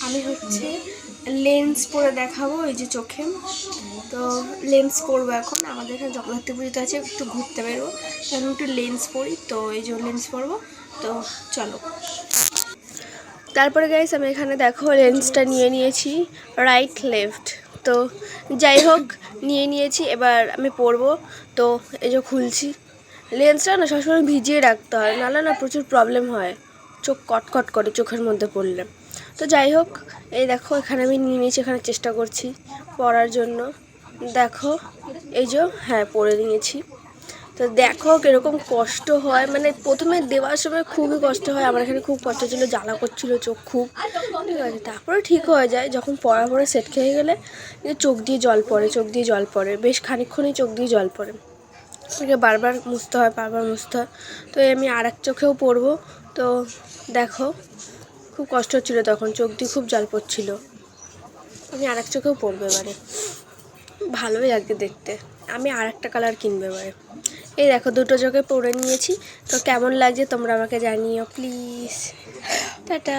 আমি হচ্ছে লেন্স পরে দেখাবো এই যে চোখে। তো লেন্স পরবো এখন, আমাদের এখানে জগদ্ধাত্রী পুজোতে আছে, একটু ঘুরতে বেরবো, তো আমি একটু লেন্স পরি। তো এই যে লেন্স পরবো, তো চলো। তারপরে গাইস আমি এখানে দেখো লেন্সটা নিয়ে নিয়েছি, রাইট লেফট। তো যাই হোক নিয়ে নিয়েছি, এবার আমি পরবো। তো এই যে খুলছি, লেন্সটা না সবসময় ভিজিয়ে রাখতে হয়, নাহলে না প্রচুর প্রবলেম হয়, চোখ কটকট করে চোখের মধ্যে পড়লে। তো যাই হোক এই দেখো এখানে আমি নিয়ে নিয়েছি, এখানে চেষ্টা করছি পরার জন্য। দেখো এই যে হ্যাঁ পরে নিয়েছি। তো দেখো কীরকম কষ্ট হয়, মানে প্রথমে দেওয়ার সময় খুবই কষ্ট হয়, আমার এখানে খুব কষ্ট ছিল, জ্বালা করছিল চোখ খুব, ঠিক আছে। তারপরে ঠিক হয়ে যায় যখন পড়ার পরে সেট খেয়ে গেলে, চোখ দিয়ে জল পড়ে, চোখ দিয়ে জল পড়ে, বেশ খানিকক্ষণই চোখ দিয়ে জল পড়ে, বারবার মুছতে হয়, বারবার মুছতে হয়। তো আমি আর এক চোখেও পরবো। তো দেখো খুব কষ্ট হচ্ছিলো তখন, চোখ দিয়ে খুব জল পড়ছিল। আমি আর এক চোখেও পরবো এবারে, ভালোই লাগবে দেখতে। আমি আর একটা কালার কিনবো এবারে। এই দেখো দুটো চোখে পরে নিয়েছি। তো কেমন লাগছে তোমরা আমাকে জানিও প্লিজ। টাটা।